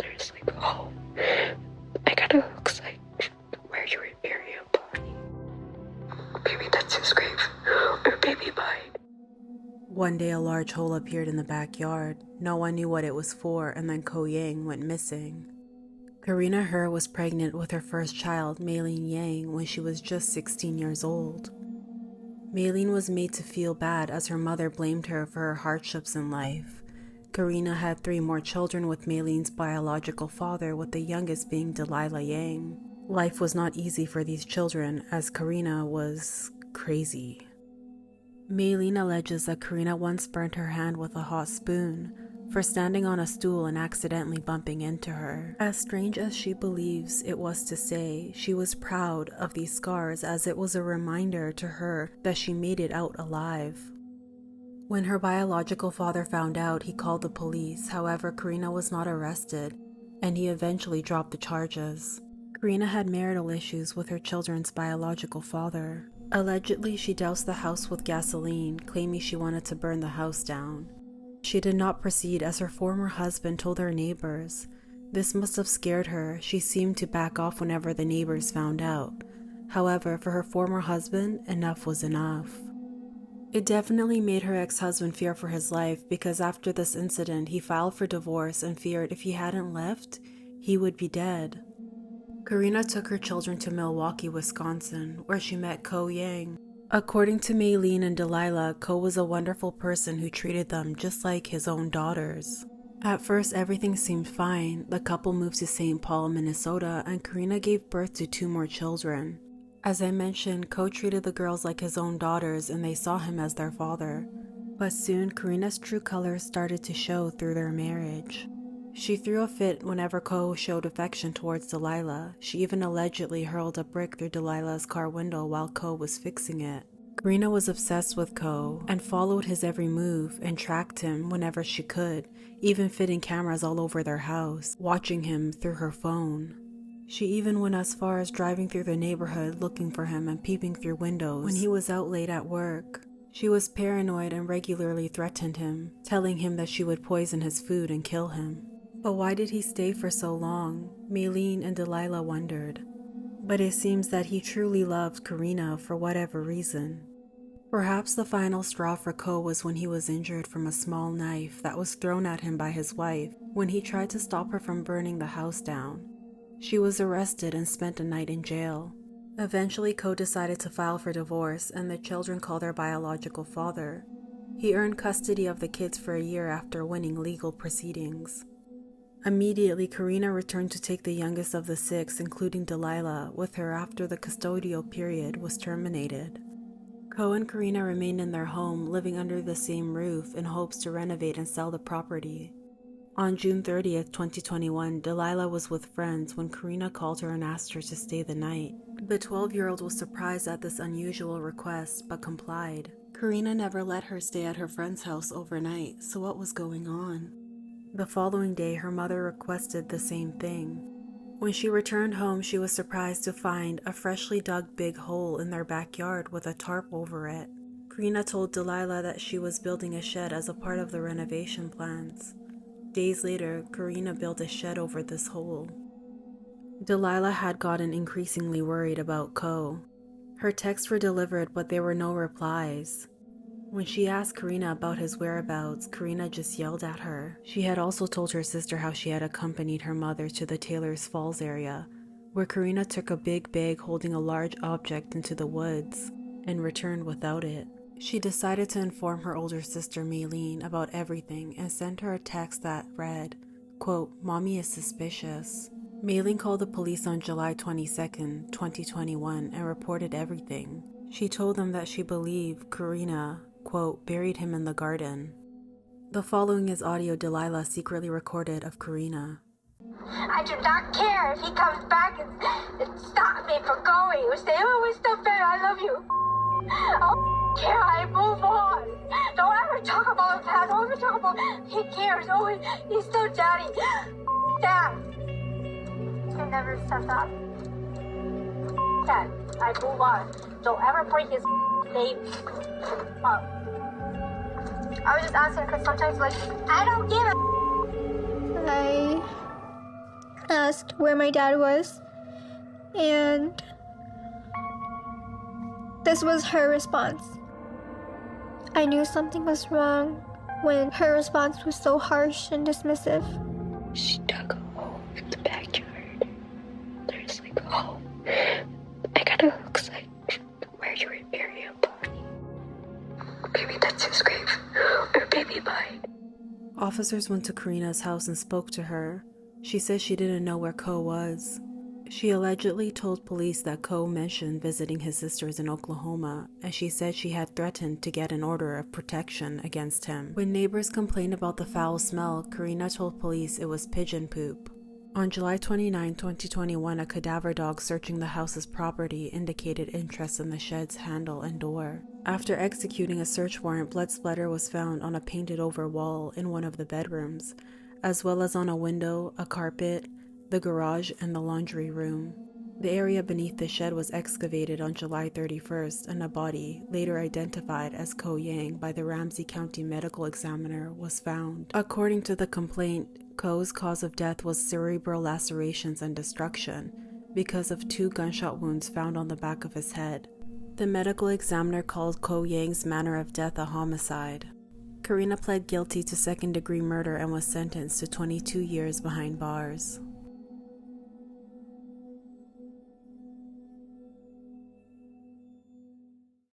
mother's like, oh, I gotta go like where you would bury a body. Maybe that's his grave, or maybe mine. One day a large hole appeared in the backyard. No one knew what it was for, and then Ko Yang went missing. Karina He was pregnant with her first child, Maylene Yang, when she was just 16 years old. Maylene was made to feel bad as her mother blamed her for her hardships in life. Karina had 3 more children with Maylene's biological father, with the youngest being Delilah Yang. Life was not easy for these children, as Karina was crazy. Maylene alleges that Karina once burnt her hand with a hot spoon for standing on a stool and accidentally bumping into her. As strange as she believes it was to say, she was proud of these scars as it was a reminder to her that she made it out alive. When her biological father found out, he called the police. However, Karina was not arrested, and he eventually dropped the charges. Karina had marital issues with her children's biological father. Allegedly, she doused the house with gasoline, claiming she wanted to burn the house down. She did not proceed as her former husband told her neighbors. This must have scared her. She seemed to back off whenever the neighbors found out. However, for her former husband, enough was enough. It definitely made her ex-husband fear for his life, because after this incident, he filed for divorce and feared if he hadn't left, he would be dead. Karina took her children to Milwaukee, Wisconsin, where she met Ko Yang. According to Maylene and Delilah, Ko was a wonderful person who treated them just like his own daughters. At first, everything seemed fine. The couple moved to St. Paul, Minnesota, and Karina gave birth to 2 more children. As I mentioned, Ko treated the girls like his own daughters, and they saw him as their father. But soon, Karina's true colors started to show through their marriage. She threw a fit whenever Ko showed affection towards Delilah. She even allegedly hurled a brick through Delilah's car window while Ko was fixing it. Karina was obsessed with Ko and followed his every move and tracked him whenever she could, even fitting cameras all over their house, watching him through her phone. She even went as far as driving through the neighborhood looking for him and peeping through windows when he was out late at work. She was paranoid and regularly threatened him, telling him that she would poison his food and kill him. But why did he stay for so long? Maylene and Delilah wondered. But it seems that he truly loved Karina for whatever reason. Perhaps the final straw for Ko was when he was injured from a small knife that was thrown at him by his wife when he tried to stop her from burning the house down. She was arrested and spent a night in jail. Eventually, Ko decided to file for divorce, and the children called their biological father. He earned custody of the kids for a year after winning legal proceedings. Immediately, Karina returned to take the youngest of the 6, including Delilah, with her after the custodial period was terminated. Ko and Karina remained in their home, living under the same roof in hopes to renovate and sell the property. On June 30th, 2021, Delilah was with friends when Karina called her and asked her to stay the night. The 12-year-old was surprised at this unusual request, but complied. Karina never let her stay at her friend's house overnight, so what was going on? The following day, her mother requested the same thing. When she returned home, she was surprised to find a freshly dug big hole in their backyard with a tarp over it. Karina told Delilah that she was building a shed as a part of the renovation plans. Days later, Karina built a shed over this hole. Delilah had gotten increasingly worried about Ko. Her texts were delivered, but there were no replies. When she asked Karina about his whereabouts, Karina just yelled at her. She had also told her sister how she had accompanied her mother to the Taylor's Falls area, where Karina took a big bag holding a large object into the woods and returned without it. She decided to inform her older sister Maylene about everything and sent her a text that read, quote, "Mommy is suspicious." Maylene called the police on July 22nd, 2021 and reported everything. She told them that she believed Karina, quote, "buried him in the garden." The following is audio Delilah secretly recorded of Karina. "I do not care if he comes back and stop me from going. You say, oh, we're still better, I love you. Oh, care, I move on. Don't ever talk about the past. Don't ever talk about, he cares. Oh, he's still daddy. Dad. He never said that. Dad, I move on. Don't ever bring his name up. I was just asking because sometimes, like, I don't give a. asked where my dad was, and this was her response. I knew something was wrong when her response was so harsh and dismissive. She dug a hole in the backyard. There's like a hole. It kind of looks like where you would bury a body. Maybe that's his grave, or maybe mine. Officers went to Karina's house and spoke to her. She said she didn't know where Ko was. She allegedly told police that Ko mentioned visiting his sisters in Oklahoma, and she said she had threatened to get an order of protection against him. When neighbors complained about the foul smell, Karina told police it was pigeon poop. On July 29, 2021, a cadaver dog searching the house's property indicated interest in the shed's handle and door. After executing a search warrant, blood splatter was found on a painted-over wall in one of the bedrooms, as well as on a window, a carpet, the garage, and the laundry room. The area beneath the shed was excavated on July 31st, and a body, later identified as Ko Yang by the Ramsey County Medical Examiner, was found. According to the complaint, Ko's cause of death was cerebral lacerations and destruction because of 2 gunshot wounds found on the back of his head. The medical examiner called Ko Yang's manner of death a homicide. Karina pled guilty to second-degree murder and was sentenced to 22 years behind bars.